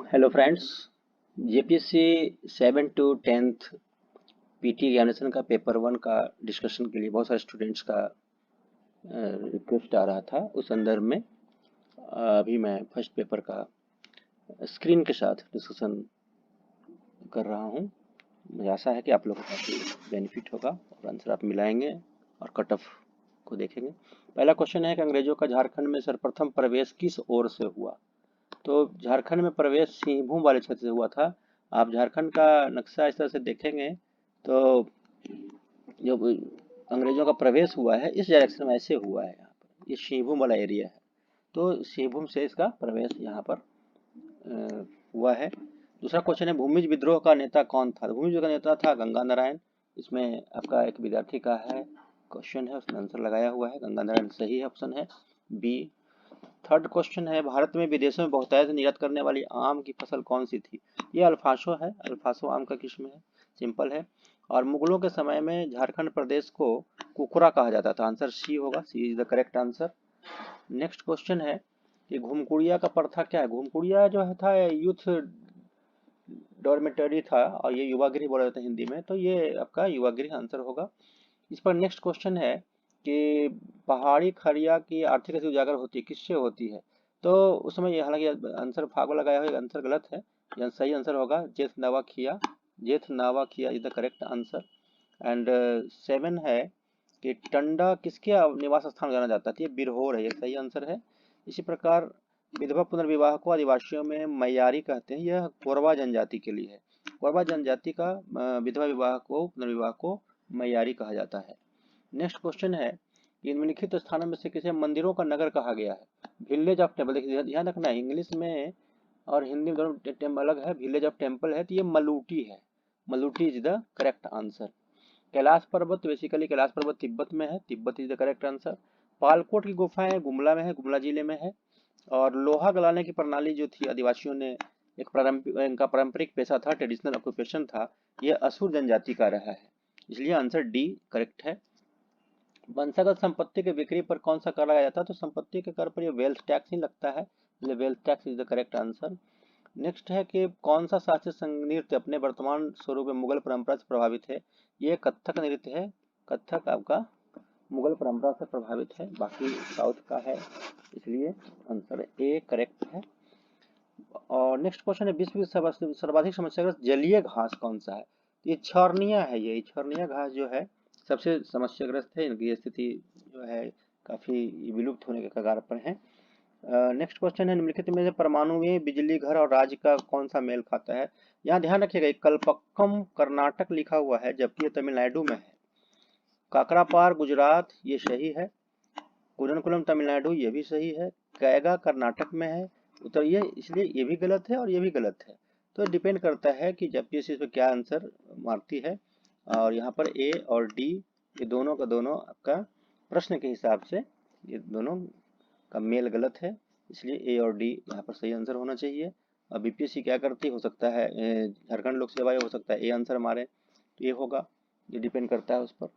Hello friends. JPSC 7 to 10th PT examination का paper 1 का discussion के लिए बहुत सारे स्टूडेंट्स का रिक्वेस्ट आ रहा था। उस संदर्भ में अभी मैं फर्स्ट पेपर का स्क्रीन के साथ डिस्कशन कर रहा हूं। मुझे आशा है कि आप लोगों को काफ़ी बेनिफिट होगा और आंसर आप मिलाएंगे और कट ऑफ को देखेंगे। पहला क्वेश्चन है कि अंग्रेजों का झारखंड में सर्वप्रथम प्रवेश किस ओर से हुआ। तो झारखंड में प्रवेश सिंहभूम वाले क्षेत्र से हुआ था। आप झारखंड का नक्शा इस तरह से देखेंगे तो जो अंग्रेजों का प्रवेश हुआ है इस डायरेक्शन में ऐसे हुआ है। यहाँ पर ये सिंहभूम वाला एरिया है, तो सिंहभूम से इसका प्रवेश यहाँ पर हुआ है। दूसरा क्वेश्चन है भूमिज विद्रोह का नेता कौन था। भूमिज विद्रोह का नेता था गंगा नारायण। इसमें आपका एक विद्यार्थी का है क्वेश्चन है, उसने आंसर लगाया हुआ है। गंगा नारायण सही ऑप्शन है बी। थर्ड क्वेश्चन है भारत में विदेशों में बहुतायत निर्यात करने वाली आम की फसल कौन सी थी। ये अल्फांसो है, अल्फांसो आम का किस्म है, सिंपल है। और मुगलों के समय में झारखंड प्रदेश को कुकरा कहा जाता था। आंसर सी होगा, C is the correct answer. Next question है कि घुमकुड़िया का प्रथा क्या है। घुमकुड़िया जो है था यूथ डॉर्मेटरी था और ये युवागृह बोला जाता है हिंदी में, तो ये आपका युवागृह आंसर होगा। इस पर नेक्स्ट क्वेश्चन है कि पहाड़ी खड़िया की आर्थिक स्थिति उजागर होती है, किससे होती है। तो उस समय ये हालांकि आंसर फागो लगाया हुआ आंसर गलत है। यह सही आंसर होगा जेठ नवाखिया, जेठ नवाखिया is the correct answer. And 7 है कि टंडा किसके निवास स्थान जाना जाता है। ये बिरहोर है, ये सही आंसर है। इसी प्रकार विधवा पुनर्विवाह को आदिवासियों में मैयारी कहते हैं, यह कोरवा जनजाति के लिए है। कोरवा जनजाति का विधवा विवाह को पुनर्विवाह को मैयारी कहा जाता है। नेक्स्ट क्वेश्चन है कि निम्नलिखित स्थानों में से किसे मंदिरों का नगर कहा गया है। विलेज ऑफ टेम्पल, देखिए ध्यान रखना है इंग्लिश में और हिंदी में दोनों टेम्पल अलग है। विलेज ऑफ टेम्पल है तो ये मलूटी है, Maluti is the correct answer. Kailash पर्वत, बेसिकली कैलाश पर्वत तिब्बत में है, Tibet is the correct answer. Palkot की गुफाएं गुमला में है, गुमला जिले में है। और लोहा गलाने की प्रणाली जो थी आदिवासियों ने इनका पारंपरिक पेशा था, ट्रेडिशनल ऑक्यूपेशन था, यह असुर जनजाति का रहा है, इसलिए आंसर डी करेक्ट है। वंशागत संपत्ति के बिक्री पर कौन सा कर लगाया जाता है। तो संपत्ति के कर पर ये वेल्थ टैक्स ही लगता है, इसलिए wealth tax is the correct answer. Next है कि कौन सा शास्त्रीय संगीत नृत्य अपने वर्तमान स्वरूप में मुगल परंपरा से प्रभावित है। ये कथक नृत्य है, कथक आपका मुगल परंपरा से प्रभावित है, बाकी साउथ का है, इसलिए आंसर ए करेक्ट है। और नेक्स्ट क्वेश्चन है विश्व की सर्वाधिक समस्याग्रस्त जलीय घास कौन सा है। ये छारनिया है, ये छारनिया घास जो है सबसे समस्याग्रस्त है। इनकी स्थिति जो है काफी विलुप्त होने के कगार पर है। नेक्स्ट क्वेश्चन है निम्नलिखित में से परमाणु में बिजली घर और राज्य का कौन सा मेल खाता है। यहाँ ध्यान रखिएगा कलपक्कम कर्नाटक लिखा हुआ है जबकि ये तमिलनाडु में है। काकरापार गुजरात ये सही है। कुरनकुलम तमिलनाडु ये भी सही है। कैगा कर्नाटक में है उत्तर, ये इसलिए ये भी गलत है और ये भी गलत है। तो डिपेंड करता है कि जब भी इसमें क्या आंसर मारती है। और यहाँ पर ए और डी ये दोनों का दोनों आपका प्रश्न के हिसाब से ये दोनों का मेल गलत है, इसलिए ए और डी यहाँ पर सही आंसर होना चाहिए। अब बीपीएससी क्या करती हो सकता है झारखंड लोक सेवा आयोग हो सकता है ए आंसर मारे, तो ये होगा, ये डिपेंड करता है उस पर।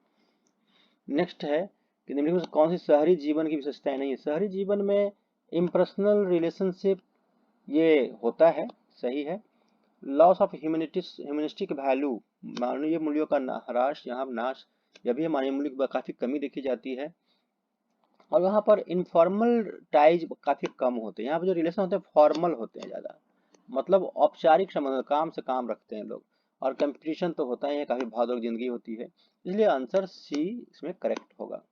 नेक्स्ट है कि निम्नलिखित में से कौन सी शहरी जीवन की विशेषताएं नहीं है। शहरी जीवन में इम्पर्सनल रिलेशनशिप ये होता है, सही है। लॉस ऑफ ह्यूमनिस्टिक वैल्यू, मानवीय मूल्यों का ह्रास, यहाँ नाश, यह भी मानवीय मूल्य की काफी कमी देखी जाती है। और वहाँ पर इनफॉर्मल टाइज काफी कम होते हैं, यहाँ पर जो रिलेशन होते हैं फॉर्मल होते हैं ज्यादा, मतलब औपचारिक संबंध, काम से काम रखते हैं लोग। और कंपटीशन तो होता ही है, काफी भावुक जिंदगी होती है, इसलिए आंसर सी इसमें करेक्ट होगा।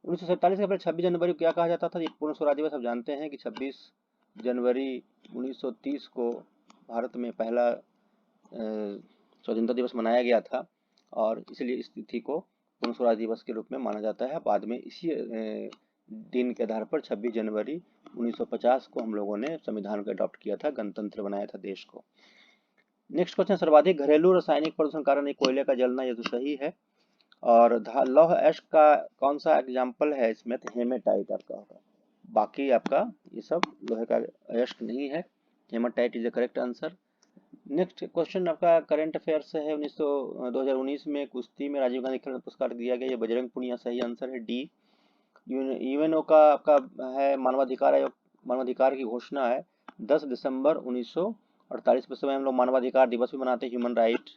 1947 के पहले 26 जनवरी को क्या कहा जाता था। ये पूर्ण स्वराज दिवस आप जानते हैं कि 26 जनवरी 1930 को भारत में पहला स्वतंत्रता दिवस मनाया गया था और इसलिए इस तिथि को पूर्ण स्वराज दिवस के रूप में माना जाता है। बाद में इसी दिन के आधार पर 26 जनवरी 1950 को हम लोगों ने संविधान को अडॉप्ट किया था, गणतंत्र बनाया था देश को। नेक्स्ट क्वेश्चन सर्वाधिक घरेलू रासायनिक प्रदूषण कारण कोयले का जलना, ये तो सही है। और लौह एश का कौन सा एग्जाम्पल है इसमें, तो हेमेटाइट आपका होगा, बाकी आपका ये सब लोहे का एश नहीं है। Hematite is the correct answer. Next question आपका करंट अफेयर से है। 2019 में कुश्ती में राजीव गांधी खेल पुरस्कार दिया गया, ये बजरंग पुनिया, सही आंसर है डी। यूएनओ का आपका है मानवाधिकार आयोग, मानवाधिकार की घोषणा है 10 दिसंबर 48वें समय हम लोग मानवाधिकार दिवस भी मनाते हैं, ह्यूमन राइट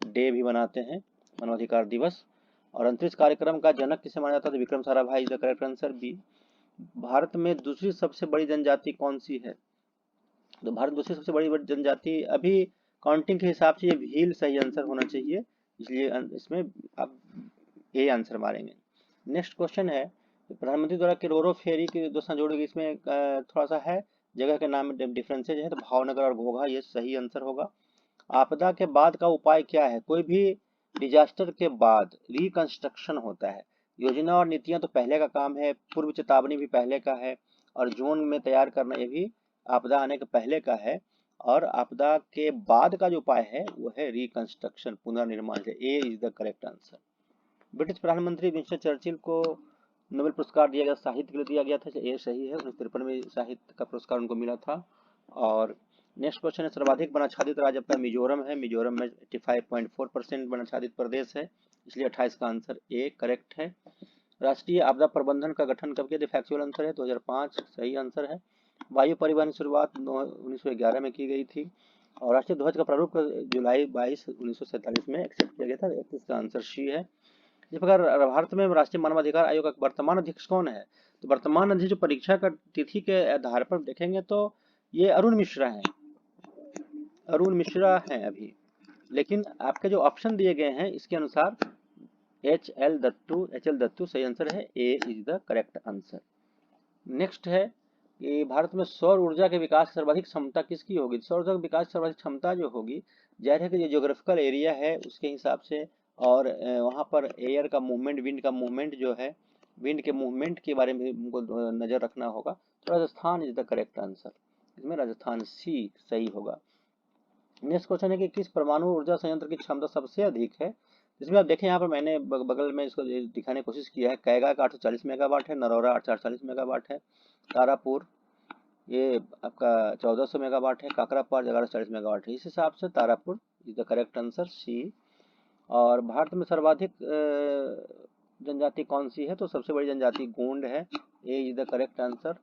डे भी मनाते हैं, मानवाधिकार दिवस। और अंतरिक्ष कार्यक्रम का जनक किसे माना जाता है? Vikram Sarabhai is the correct answer B. Bharat में दूसरी सबसे बड़ी जनजाति कौन सी है? तो भारत दूसरी सबसे बड़ी जनजाति अभी काउंटिंग के हिसाब से ये भील सही आंसर होना चाहिए, इसलिए इसमें आप ए आंसर मारेंगे। नेक्स्ट क्वेश्चन है, प्रधानमंत्री द्वारा किरोरो फेरी की दोस्तों जोड़ेगी, इसमें थोड़ा सा है जगह के नाम में डिफरेंसेज है, तो भावनगर और घोघा ये सही आंसर होगा। आपदा के बाद का उपाय क्या है? कोई भी डिजास्टर के बाद रिकंस्ट्रक्शन होता है। योजना और नीतियां तो पहले का काम है, पूर्व चेतावनी भी पहले का है, और जोन में तैयार करना ये भी आपदा आने के पहले का है। और आपदा के बाद का जो उपाय है वो है रिकंस्ट्रक्शन, पुनर्निर्माण। A is the correct answer. British प्रधानमंत्री विंस्टन चर्चिल को नोबेल पुरस्कार दिया गया, साहित्य के लिए दिया गया था, ये सही है। 1953 में साहित्य का पुरस्कार उनको मिला था। और नेक्स्ट क्वेश्चन है, सर्वाधिक वनाच्छादित राज्य आपका मिजोरम है। मिजोरम में 85.4% वनाच्छादित प्रदेश है, इसलिए 28 का आंसर ए करेक्ट है। राष्ट्रीय आपदा प्रबंधन का गठन कब किया? फैक्चुअल आंसर है 2005, सही आंसर है। वायु परिवहन की शुरुआत 1911 में की गई थी। और राष्ट्रीय ध्वज का प्रारूप जुलाई 22 1947 में एक्सेप्ट किया गया था, 31 का आंसर सी है। इस प्रकार भारत में राष्ट्रीय मानवाधिकार आयोग का वर्तमान अध्यक्ष कौन है? तो वर्तमान अध्यक्ष जो परीक्षा का तिथि के आधार पर देखेंगे तो ये अरुण मिश्रा हैं, अरुण मिश्रा हैं अभी। लेकिन आपके जो ऑप्शन दिए गए हैं इसके अनुसार एच एल दत्तू सही आंसर है, A is the correct answer. Next है कि भारत में सौर ऊर्जा के विकास की सर्वाधिक क्षमता किसकी होगी? सौर ऊर्जा के विकास की सर्वाधिक क्षमता जो होगी, जाहिर है कि जो ज्योग्राफिकल एरिया है उसके हिसाब से, और वहाँ पर एयर का मूवमेंट, विंड का मूवमेंट जो है, विंड के मूवमेंट के बारे में हमको नजर रखना होगा। तो Rajasthan is the correct answer, इसमें राजस्थान सी सही होगा। नेक्स्ट क्वेश्चन है कि किस परमाणु ऊर्जा संयंत्र की क्षमता सबसे अधिक है? इसमें आप देखें, यहाँ पर मैंने बगल में इसको दिखाने की कोशिश किया है। कैगा का 840 मेगावाट है, नरौरा 840 मेगावाट है, तारापुर ये आपका 1400 मेगावाट है, काकरापार 1140 मेगावाट है। इस हिसाब से Tarapur is the correct answer C. और भारत में सर्वाधिक जनजाति कौन सी है? तो सबसे बड़ी जनजाति गोंड है, A is the correct answer.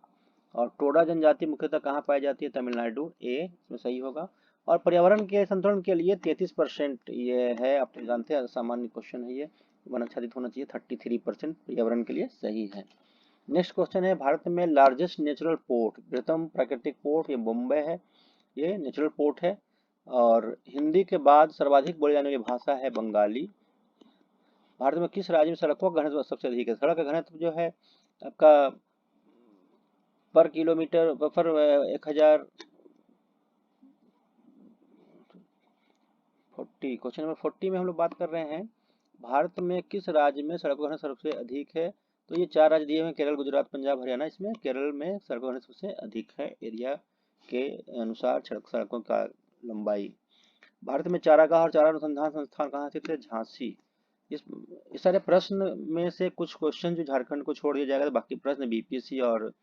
और टोडा जनजाति मुख्यतः कहाँ पाई जाती है? तमिलनाडु, ए इसमें सही होगा। और पर्यावरण के संतुलन के लिए 33% ये है, आप तो जानते हैं सामान्य क्वेश्चन है ये, वनाच्छादित होना चाहिए। 33% पर्यावरण के लिए सही है। नेक्स्ट क्वेश्चन है, भारत में लार्जेस्ट नेचुरल पोर्ट, बृहत्तम प्राकृतिक पोर्ट, ये मुंबई है, ये नेचुरल पोर्ट है। और हिंदी के बाद सर्वाधिक बोली जाने वाली भाषा है बंगाली। भारत में किस राज्य में सड़कों का घनत्व सबसे अधिक है? सड़क का घनत्व जो है आपका पर किलोमीटर पर 1040, क्वेश्चन नंबर 40 में हम लोग बात कर रहे हैं, भारत में किस राज्य में सड़कों का घनत्व सबसे अधिक है? तो ये 4 राज्य दिए हुए हैं, केरल, गुजरात, पंजाब, हरियाणा। इसमें केरल में सड़कों का घनत्व सबसे अधिक है एरिया के अनुसार, सड़कों का लंबाई। भारत में चारागाह और चारा अनुसंधान संस्थान कहाँ स्थित है? झांसी। इस सारे प्रश्न में से कुछ क्वेश्चन जो झारखंड को छोड़ दिया जाएगा, तो बाकी प्रश्न बीपीएससी और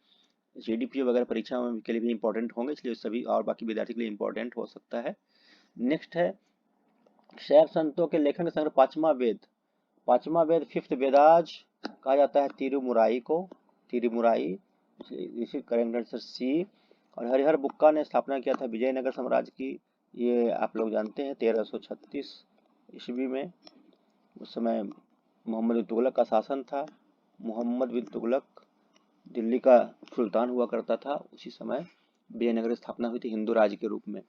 जेडीपी वगैरह परीक्षाओं के लिए भी इंपॉर्टेंट होंगे, इसलिए सभी और बाकी विद्यार्थी के लिए इंपॉर्टेंट हो सकता है। नेक्स्ट है, शैव संतों के लेखन का संग्रह पांचवा वेद फिफ्थ वेदाज कहा जाता है तिरुमुराई को, तिरुमुराई इसी करेक्ट आंसर सी। और हरिहर बुक्का ने स्थापना किया था विजयनगर साम्राज्य की, ये आप लोग जानते हैं 1336 ईस्वी में। उस समय मोहम्मद बिन तुगलक का शासन था। मोहम्मद बिन तुगलक दिल्ली का सुल्तान हुआ करता था, उसी समय विजयनगर की स्थापना हुई थी हिंदू राज्य के रूप में।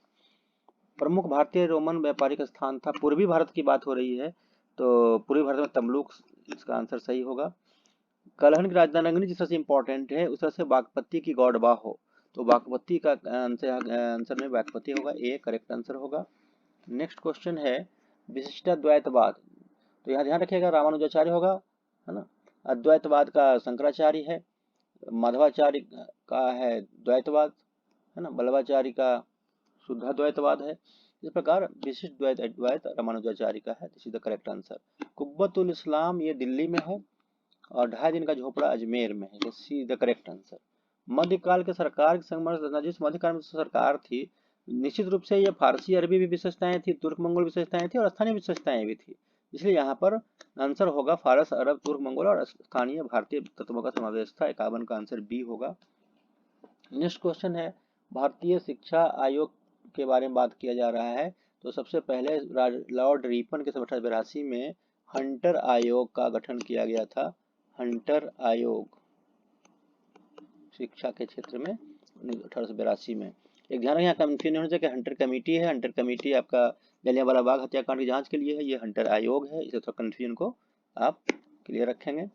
प्रमुख भारतीय रोमन व्यापारिक स्थान था, पूर्वी भारत की बात हो रही है, तो पूर्वी भारत में तमलुक इसका आंसर सही होगा। कलहन की राजधानी जिस तरह से इंपॉर्टेंट है उस तरह से बागपत्ती की गौड़बा हो, तो बागपत्ती का आंसर में बागपत्ती होगा, ए करेक्ट आंसर होगा। नेक्स्ट क्वेश्चन है, विशिष्टाद्वैतवाद, तो यहाँ ध्यान रखिएगा रामानुजाचार्य होगा, है ना। अद्वैतवाद का शंकराचार्य है, माधवाचार्य का है द्वैतवाद, है ना, बल्लभाचार्य का शुद्धाद्वैतवाद है। इस प्रकार विशिष्ट द्वैत रामानुजाचार्य का है, this is the correct answer. Quwwatul Islam ये दिल्ली में है, और 2.5 दिन का झोपड़ा अजमेर में है, this is the correct answer. मध्यकाल के सरकार की संगमरमर, जिस मध्यकाल में सरकार थी, निश्चित रूप से ये फारसी अरबी भी विशेषताएं थी, तुर्क मंगोल विशेषताएं थी, और स्थानीय विशेषताएं भी थी, इसलिए यहाँ पर आंसर होगा फारस, अरब, तुर्क मंगोल और स्थानीय भारतीय तत्वों का समावेश था, 51 का आंसर बी होगा। नेक्स्ट क्वेश्चन है, भारतीय शिक्षा आयोग के बारे में बात किया जा रहा है, तो सबसे पहले लॉर्ड रिपन के 1882 में हंटर आयोग का गठन किया गया था। हंटर आयोग शिक्षा के क्षेत्र में 1882 में। एक ध्यान रखें, यहाँ कंफ्यूजन होना चाहिए कि हंटर कमेटी है। हंटर कमेटी आपका जलियांवाला बाग हत्याकांड की जांच के लिए है, ये हंटर आयोग है। इसे थोड़ा कंफ्यूजन को आप क्लियर रखेंगे।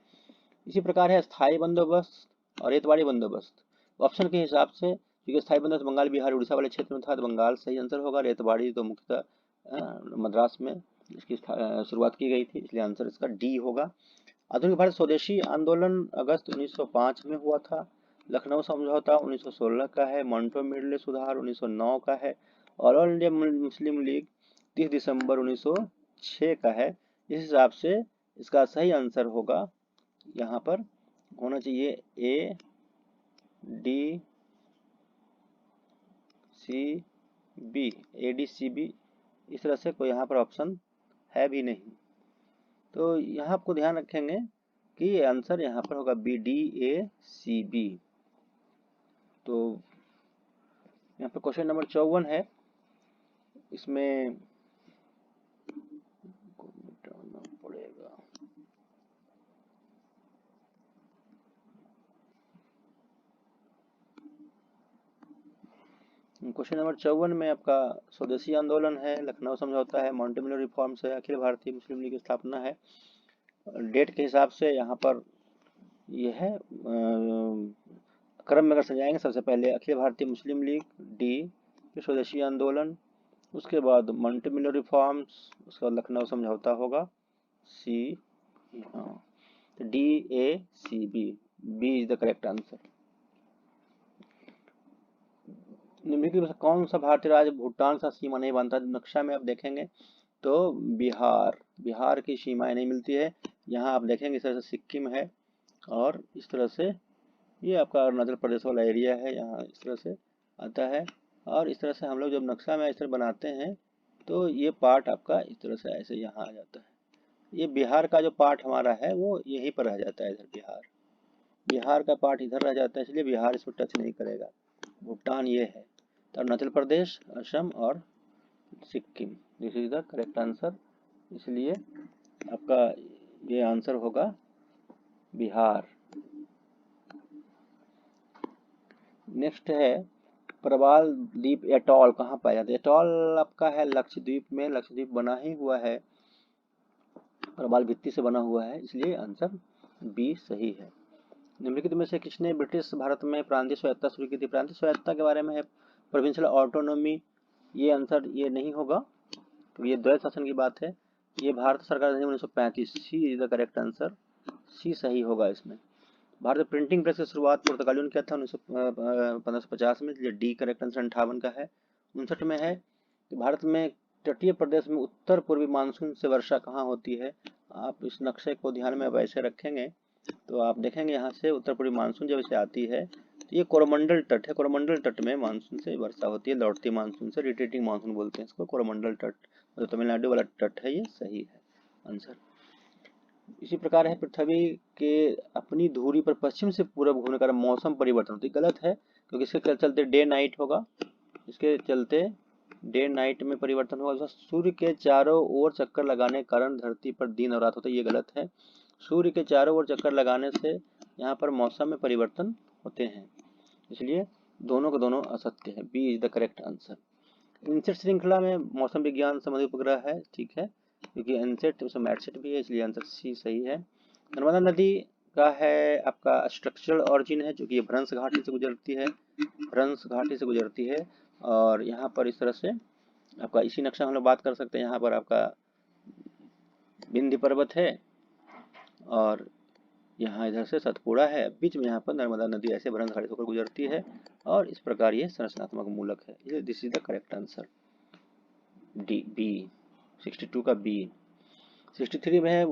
इसी प्रकार है स्थायी बंदोबस्त और रेतवाड़ी बंदोबस्त। ऑप्शन के हिसाब से, क्योंकि स्थायी बंदोबस्त बंगाल बिहार उड़ीसा वाले क्षेत्र में था, तो बंगाल सही आंसर होगा। रेतवाड़ी तो मुख्यतः मद्रास में इसकी शुरुआत की गई थी, इसलिए आंसर इसका डी होगा। आधुनिक भारत स्वदेशी आंदोलन अगस्त 1905 में हुआ था। लखनऊ समझौता 1916 का है। मॉन्टो मिडले सुधार 1909 का है। और ऑल इंडिया मुस्लिम लीग 30 दिसंबर 1906 का है। इस हिसाब से इसका सही आंसर होगा, यहाँ पर होना चाहिए A D C B, A D C B. इस तरह से कोई यहाँ पर ऑप्शन है भी नहीं, तो यहाँ आपको ध्यान रखेंगे कि आंसर यहाँ पर होगा B, D A C B. तो यहाँ पर क्वेश्चन नंबर 54 है, इसमें पड़ेगा क्वेश्चन नंबर 54 में आपका स्वदेशी आंदोलन है, लखनऊ समझौता है, मॉन्टेमिलो रिफॉर्म्स है, अखिल भारतीय मुस्लिम लीग की स्थापना है। डेट के हिसाब से यहाँ पर यह है, क्रम में अगर सजाएंगे, सबसे पहले अखिल भारतीय मुस्लिम लीग, डी फिर स्वदेशी आंदोलन, उसके बाद मॉन्टेमिलो रिफॉर्म्स, उसके बाद लखनऊ समझौता होगा, सी, हाँ, D A C B, B is the correct answer. निम्नलिखित में से कौन सा भारतीय राज्य भूटान से सीमा नहीं बांधता? नक्शा में आप देखेंगे तो बिहार की सीमाएं नहीं मिलती है। यहाँ आप देखेंगे इस तरह से सिक्किम है, और इस तरह से ये आपका अरुणाचल प्रदेश वाला एरिया है, यहाँ इस तरह से आता है। और इस तरह से हम लोग जब नक्शा में इस तरह बनाते हैं तो ये पार्ट आपका इस तरह से ऐसे यहाँ आ जाता है। ये बिहार का जो पार्ट हमारा है वो यहीं पर रह जाता है, इधर बिहार का पार्ट इधर रह जाता है, इसलिए बिहार इसको टच नहीं करेगा। भूटान ये है, तो अरुणाचल प्रदेश, असम और Sikkim, this is the correct answer. इसलिए आपका ये आंसर होगा बिहार। नेक्स्ट है प्रवाल द्वीप एटॉल कहाँ पाया जाता है? एटॉल आपका है लक्षद्वीप में, लक्षद्वीप बना ही हुआ है, प्रवाल भित्ति से बना हुआ है, इसलिए आंसर बी सही है। निम्नलिखित में से किसने ब्रिटिश भारत में प्रांतीय स्वायत्तता शुरू की थी? प्रांतीय स्वायत्तता के बारे में है प्रोविंशियल ऑटोनोमी, ये आंसर ये नहीं होगा क्योंकि ये द्वैत शासन की बात है। ये भारत सरकार ने 1935, सी इज द करेक्ट आंसर, सी सही होगा इसमें। भारत में प्रिंटिंग प्रेस की शुरुआत पुर्तगालियों ने किया था 1550 में, इसलिए डी करेक्ट आंसर 58 का है। 59 में है कि भारत में तटीय प्रदेश में उत्तर पूर्वी मानसून से वर्षा कहाँ होती है? आप इस नक्शे को ध्यान में वैसे रखेंगे तो आप देखेंगे यहाँ से उत्तर पूर्वी मानसून जब इसे आती है तो ये कोरोमंडल तट है, कोरोमंडल तट में मानसून से वर्षा होती है, लौटती मानसून से, रिट्रीटिंग मानसून बोलते हैं इसको। कोरोमंडल तट जो तमिलनाडु वाला तट है, ये सही है आंसर। इसी प्रकार है पृथ्वी के अपनी धुरी पर पश्चिम से पूरब घूमने का मौसम परिवर्तन होती है, गलत है क्योंकि इसके चलते डे नाइट होगा, इसके चलते डे नाइट में परिवर्तन होगा। सूर्य के चारों ओर चक्कर लगाने के कारण धरती पर दिन और रात होता है, ये गलत है। सूर्य के चारों ओर चक्कर लगाने से यहाँ पर मौसम में परिवर्तन होते हैं, इसलिए दोनों के दोनों असत्य है, B is the correct answer. INSAT श्रृंखला में मौसम विज्ञान संबंधी उपग्रह है, ठीक है, क्योंकि एनसेट उसमें मैटसेट भी है, इसलिए आंसर सी सही है। नर्मदा नदी का है आपका स्ट्रक्चरल ऑरिजिन है, जो कि भ्रंश घाटी से गुजरती है, भ्रंश घाटी से गुजरती है। और यहाँ पर इस तरह से आपका इसी नक्शा हम लोग बात कर सकते हैं, यहाँ पर आपका विंध्य पर्वत है और यहाँ इधर से सतपुड़ा है, बीच में यहाँ पर नर्मदा नदी ऐसे भ्रंश घाटी होकर गुजरती है, और इस प्रकार ये संरचनात्मक मूलक है। This is the correct answer, D B 62 का बी। 63 में है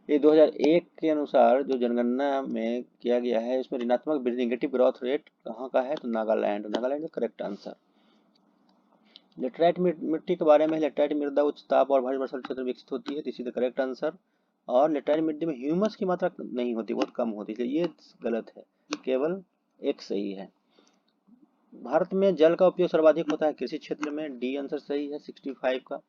2001 के अनुसार जो जनगणना में किया गया है, इसमें ऋणात्मक वृद्धि नेगेटिव ग्रोथ रेट कहाँ का है? तो Nagaland, Nagaland correct answer. Laterite मिट्टी के बारे में, लेटराइट मृदा उच्च ताप और भारी वर्षा क्षेत्र में विकसित होती है, this is the correct answer. और लेटराइट मिट्टी में ह्यूमस की मात्रा नहीं होती, बहुत कम होती है, ये गलत है, केवल एक सही है। भारत में जल का उपयोग सर्वाधिक होता है कृषि क्षेत्र में, डी आंसर सही है 65 का।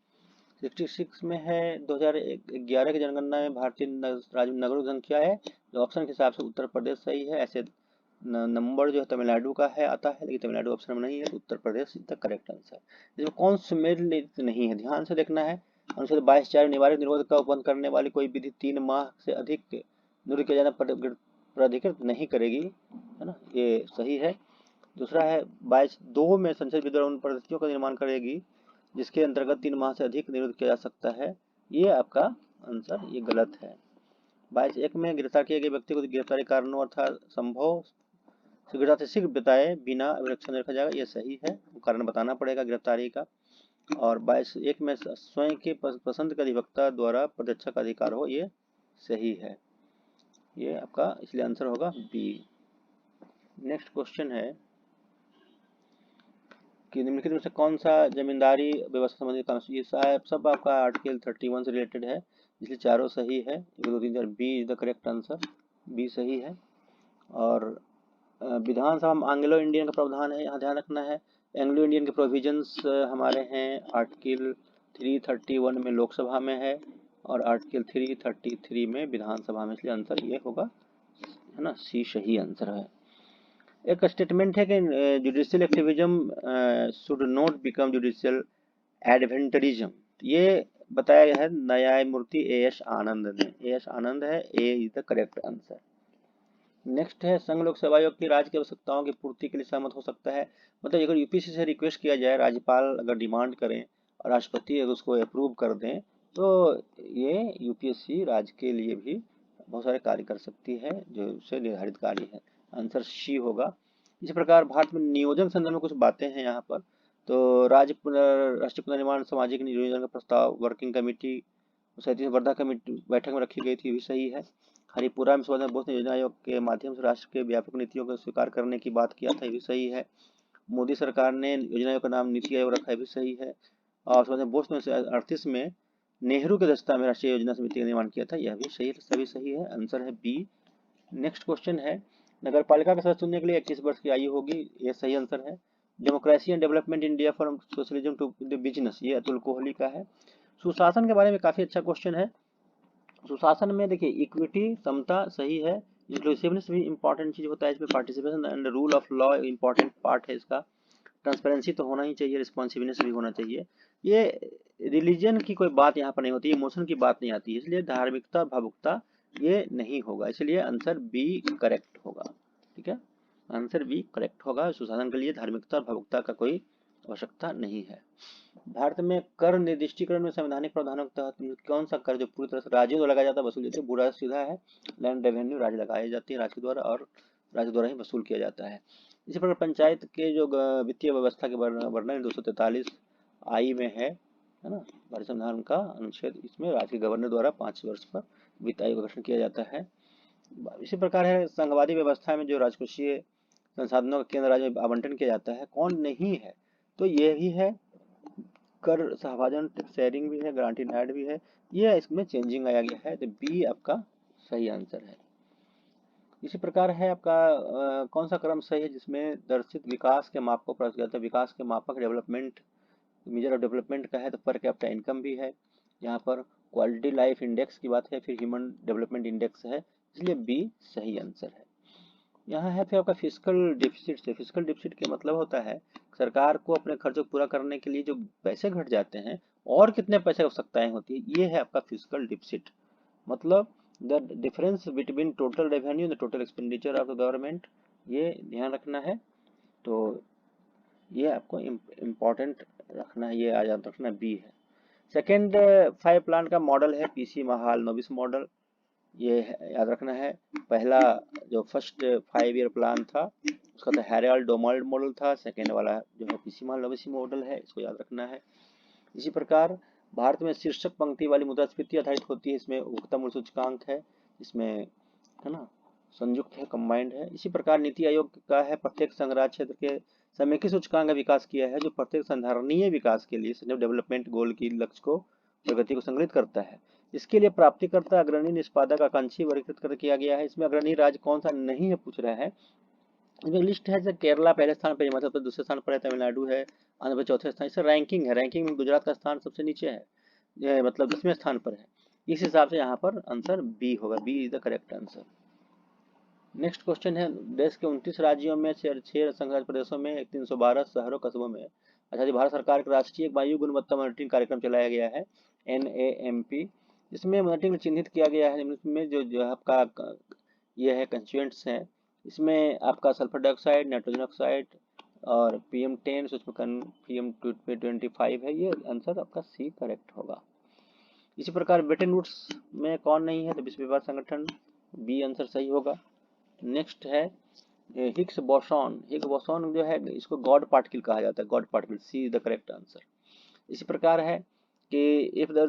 66 में है 2011 की जनगणना में भारतीय नगरों की संख्या है, जो ऑप्शन के हिसाब से उत्तर प्रदेश सही है। ऐसे नंबर जो है तमिलनाडु का है आता है, लेकिन तमिलनाडु ऑप्शन में नहीं है, तो Uttar Pradesh is the correct answer. इसमें कौन सम्मिलित नहीं है, ध्यान से देखना है। अनुच्छेद 22(4) निवारक निरोध का उपबंध करने वाली कोई विधि 3 माह से अधिक निवृत्त किया जाना प्राधिकृत नहीं करेगी, है ना, ये सही है। दूसरा है 22(2) में संसद विद्रोह उन पद्धतियों का निर्माण करेगी जिसके अंतर्गत 3 माह से अधिक निरोध किया जा सकता है, ये आपका आंसर ये गलत है। 22(1) में गिरफ्तार किए गए व्यक्ति को गिरफ्तारी कारणों अर्थात संभव शीघ्रता से शीघ्र बताए बिना अभिरक्षण रखा जाएगा, ये सही है, कारण बताना पड़ेगा गिरफ्तारी का। और 22(1) में स्वयं के पसंद के अधिवक्ता द्वारा प्रत्यक्षा का अधिकार हो, ये सही है, ये आपका इसलिए आंसर होगा बी। नेक्स्ट क्वेश्चन है कि निम्नलिखित में से कौन सा जमींदारी व्यवस्था संबंधी काम, ये सब आपका आर्टिकल 31 से रिलेटेड है, इसलिए चारों सही है। 1 2 3 4 B is the correct answer, B सही है। और विधानसभा एंग्लो इंडियन का प्रावधान है, यहाँ ध्यान रखना है। एंग्लो इंडियन के प्रोविजंस हमारे हैं आर्टिकल 331 में लोकसभा में है और आर्टिकल 333 में विधानसभा में, इसलिए आंसर ये होगा, है ना, सी सही आंसर है। एक स्टेटमेंट है कि judicial activism should not become judicial adventurism, ये बताया गया है न्यायमूर्ति एएस आनंद ने, एएस आनंद है, A is the correct answer. Next है संघ लोक सेवा आयोग की राज्य की आवश्यकताओं की पूर्ति के लिए सहमत हो सकता है, मतलब अगर यूपीएससी से रिक्वेस्ट किया जाए, राज्यपाल अगर डिमांड करें और राष्ट्रपति अगर उसको अप्रूव कर दें, तो ये यूपीएससी राज्य के लिए भी बहुत सारे कार्य कर सकती है जो उससे निर्धारित कार्य है, आंसर सी होगा। इसी प्रकार भारत में नियोजन संदर्भ में कुछ बातें हैं यहाँ पर। तो राष्ट्रीय पुनर्निर्माण सामाजिक नियोजन का प्रस्ताव वर्किंग कमेटी 37 वर्धा कमेटी बैठक में रखी गई थी, भी सही है। हरिपुरा में सुभाष बोस ने योजना आयोग के माध्यम से राष्ट्र के व्यापक नीतियों को स्वीकार करने की बात किया था, ये भी सही है। मोदी सरकार ने योजना आयोग का नाम नीति आयोग रखा है, भी सही है। और सुभाष बोस ने 1938 में नेहरू की अध्यक्षता में राष्ट्रीय योजना समिति का निर्माण किया था, यह भी सही, सभी सही है, आंसर है बी। नेक्स्ट क्वेश्चन है नगर पालिका का सदस्य चुनने के लिए 21 वर्ष की आयु होगी, ये सही आंसर है। Democracy and development India from socialism to business, ये अतुल कोहली का है। सुशासन के बारे में काफी अच्छा क्वेश्चन है। सुशासन में देखिए इक्विटी समता सही है, इंक्लूसिवनेस भी इंपॉर्टेंट चीज होता है इसमें, participation and rule of law important part है इसका, ट्रांसपेरेंसी तो होना ही चाहिए, रिस्पॉन्सिबिलिटी भी होना चाहिए। ये रिलीजन की कोई बात यहाँ पर नहीं होती, इमोशन की बात नहीं आती है, इसलिए धार्मिकता और भावुकता ये नहीं होगा, इसलिए आंसर बी करेक्ट होगा। ठीक है, आंसर बी करेक्ट होगा, सुशासन के लिए धार्मिकता और भावुकता का कोई आवश्यकता नहीं है। भारत में कर निर्दिष्टीकरण में संवैधानिक प्रावधानों के तहत कौन सा कर जो पूरी तरह से राज्यों द्वारा लगाया जाता है वसूल जाता है, बुरा सीधा है, लैंड रेवेन्यू राज्य लगाई जाती है राज्य द्वारा और राज्य द्वारा ही वसूल किया जाता है। इसी प्रकार पंचायत के जो वित्तीय व्यवस्था के वर्णन 243 आई में है ना, भारतीय संविधान का अनुच्छेद, इसमें राज्य के गवर्नर द्वारा 5 वर्ष पर वित्त आयोग का गठन किया जाता है। इसी प्रकार है संघवादी व्यवस्था में जो राजकोषीय संसाधनों का केंद्र राज्य में आवंटन किया जाता है, कौन नहीं है, तो ये ही है कर सहभाजन शेयरिंग भी है, गारंटी ऐड भी है, ये इसमें चेंजिंग आया गया है, तो बी आपका सही आंसर है। इसी प्रकार है आपका कौन सा क्रम सही है जिसमें दर्शित विकास के माप को प्राप्त किया जाता है, विकास के मापक डेवलपमेंट मेजर ऑफ डेवलपमेंट का है, तो पर कैपिटा इनकम भी है, यहाँ पर क्वालिटी लाइफ इंडेक्स की बात है, फिर ह्यूमन डेवलपमेंट इंडेक्स है, इसलिए बी सही आंसर है। यहाँ है फिर आपका फिजिकल डिफिसिट से, फिजिकल डिफिसिट के मतलब होता है सरकार को अपने खर्चों को पूरा करने के लिए जो पैसे घट जाते हैं और कितने पैसे की आवश्यकताएं होती है, ये है आपका फिजिकल डिफिसिट, मतलब the difference between total revenue and total expenditure of the government, ये ध्यान रखना है। तो ये आपको इम्पोर्टेंट रखना है, ये आ याद रखना बी है। सेकेंड 5 प्लान का मॉडल है पीसी महाल नोबिस मॉडल, ये याद रखना है। पहला जो फर्स्ट 5 ईयर प्लान था उसका तो हैराल्ड डोनाल्ड मॉडल था, सेकेंड वाला जो है पीसी महाल नोबिस मॉडल है, इसको याद रखना है। इसी प्रकार भारत में शीर्षक पंक्ति वाली मुद्रास्फीति आधारित होती है, इसमें उपभोक्ता मूल्य सूचकांक है, इसमें है ना संयुक्त है, कंबाइंड है। इसी प्रकार नीति आयोग का है प्रत्येक संग्रह क्षेत्र के समेकित सूचकांक का विकास किया है, जो प्रत्येक संधारणीय विकास के लिए डेवलपमेंट गोल की लक्ष्य को प्रगति को संग्रहित करता है। इसके लिए प्राप्तिकर्ता अग्रणी निष्पादक आकांक्षी वर्गीकृत कर किया गया है, इसमें अग्रणी राज्य कौन सा नहीं है पूछ रहा है, इसमें लिस्ट है, जैसे केरला पहले स्थान पर, हिमाचल प्रदेश दूसरे स्थान पर है, तमिलनाडु है, आंध्र प्रदेश चौथे स्थान। इससे रैंकिंग है, रैंकिंग में गुजरात का स्थान सबसे नीचे है, ये मतलब 10वें स्थान पर है। इस हिसाब से यहाँ पर आंसर बी होगा, B is the correct answer. Next question है, देश के 29 राज्यों में 6 संघराज्य प्रदेशों में 312 शहरों कस्बों में, अच्छा जी, भारत सरकार के राष्ट्रीय वायु गुणवत्ता मॉनिटरिंग कार्यक्रम चलाया गया है, NAMP। इसमें मॉनिटरिंग चिन्हित किया गया है, इसमें जो जो आपका ये है कंस्टिट्यूएंट्स हैं, इसमें आपका सल्फर डाइऑक्साइड, नाइट्रोजन ऑक्साइड और PM10, सूक्ष्म PM25 है। ये आंसर आपका सी करेक्ट होगा। इसी प्रकार ब्रिटेन वुड्स में कौन नहीं है, तो विश्व व्यापार संगठन, बी आंसर सही होगा। नेक्स्ट है हिग्स बोसॉन, हिग्स बोसॉन जो है इसको गॉड पार्टिकल कहा जाता है, god particle, C is the correct answer. इसी प्रकार है कि if the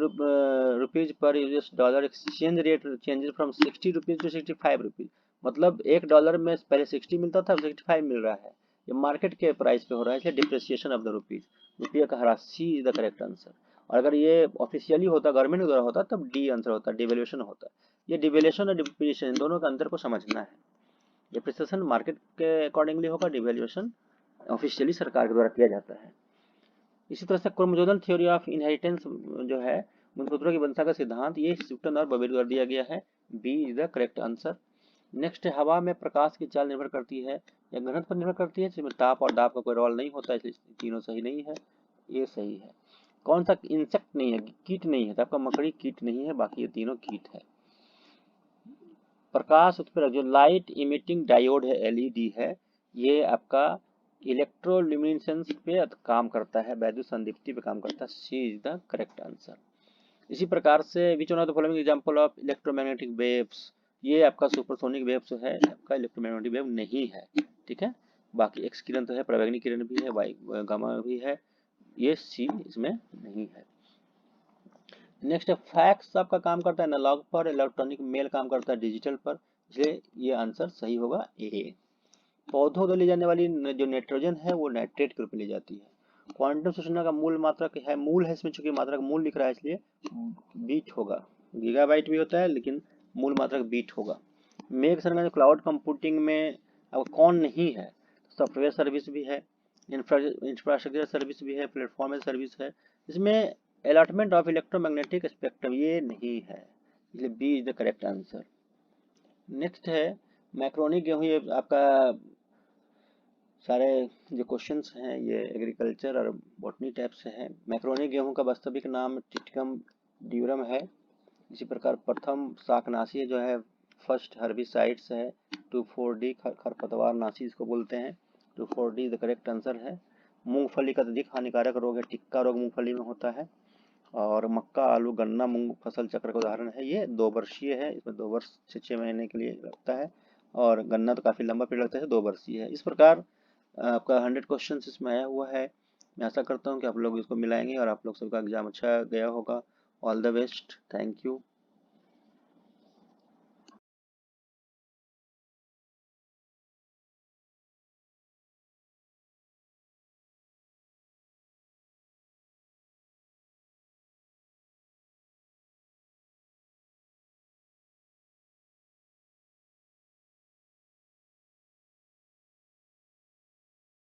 rupees per US dollar exchange rate changes from 60 rupees to 65 rupees, मतलब $1 में पहले 60 मिलता था, 65 मिल रहा है, ये मार्केट के प्राइस पे हो रहा है, इसलिए डिप्रिसिएशन ऑफ द रुपीज, रुपये का ह्रास, सी इज द करेक्ट आंसर। और अगर ये ऑफिशियली होता, गवर्नमेंट के द्वारा होता, तब डी आंसर होता, डिवेल्यूशन होता। ये डिवेल्यूशन और डिप्रिसिएशन दोनों का अंतर को समझना है। डिप्रिसिएशन मार्केट के अकॉर्डिंगली होगा, डिवेल्यूशन ऑफिशियली सरकार के द्वारा किया जाता है। इसी तरह से क्रोमोसोमल थ्योरी ऑफ इनहेरिटेंस जो है, गुणसूत्रों की वंशा का सिद्धांत, ये स्विफ्टन और बबेल द्वारा दिया गया है, B is the correct answer. Next, हवा में प्रकाश की चाल निर्भर करती है या घनत्व पर निर्भर करती है, जिसमें ताप और दाब का कोई रोल नहीं होता, इसलिए तीनों सही नहीं है, ये सही है। कौन सा इंसेक्ट नहीं है, कीट नहीं है, तो आपका मकड़ी कीट नहीं है, बाकी ये तीनों कीट है। प्रकाश उत्प्रेरक जो लाइट इमिटिंग डायोड है, LED है, ये आपका इलेक्ट्रोल्यूमिनेसेंस पे काम करता है, वैद्युत संदीप्ति पे काम करता है, सी इज द करेक्ट आंसर। इसी प्रकार से which one of the following example of electromagnetic waves, ये आपका सुपरसोनिक वेव्स है, आपका इलेक्ट्रोमैग्नेटिक वेव नहीं है, ठीक है। बाकी एक्स किरण तो है, प्रवैगिक किरण भी है, वाई गामा भी है, ये सी इसमें नहीं है। नेक्स्ट है फैक्स आपका काम करता है एनालॉग पर, इलेक्ट्रॉनिक मेल काम करता है डिजिटल पर, इसलिए ये आंसर सही होगा ए। पौधों को ली जाने वाली जो नाइट्रोजन है वो नाइट्रेट के रूप में ली जाती है। क्वांटम सूचना का मूल मात्रक है, मूल है, इसमें चूंकि मात्रक मूल लिख रहा है इसलिए बीट होगा, गीगाबाइट भी होता है लेकिन मूल मात्रक बीट होगा। मेघ संरचना क्लाउड कंप्यूटिंग में अब कौन नहीं है, सॉफ्टवेयर सर्विस भी है, इंफ्रास्ट्रक्चर सर्विस भी है, प्लेटफॉर्म सर्विस है। इसमें अलॉटमेंट ऑफ इलेक्ट्रोमैग्नेटिक स्पेक्ट्रम ये नहीं है, इसलिए B is the correct answer. Next है मैक्रोनी गेहूं, ये आपका सारे जो क्वेश्चंस हैं ये एग्रीकल्चर और बॉटनी टाइप से हैं। मैक्रोनी गेहूं का वास्तविक नाम टिटिकम ड्यूरम है। इसी प्रकार प्रथम शाकनाशी जो है, फर्स्ट हर्बिसाइड्स है 2,4-D, खरपतवार नाशी इसको बोलते हैं, 2,4-D द करेक्ट आंसर है। मूंगफली का अधिक हानिकारक रोग है, टिक्का रोग मूंगफली में होता है। और मक्का, आलू, गन्ना, मूंग फसल चक्र का उदाहरण है, ये 2 वर्षीय है, इसमें 2 वर्ष से 6 महीने के लिए लगता है, और गन्ना तो काफी लंबा पीरियड लगता है, 2 वर्षीय है। इस प्रकार आपका 100 क्वेश्चन इसमें आया हुआ है। मैं आशा करता हूँ कि आप लोग इसको मिलाएंगे और आप लोग सबका एग्जाम अच्छा गया होगा। All the best, thank you.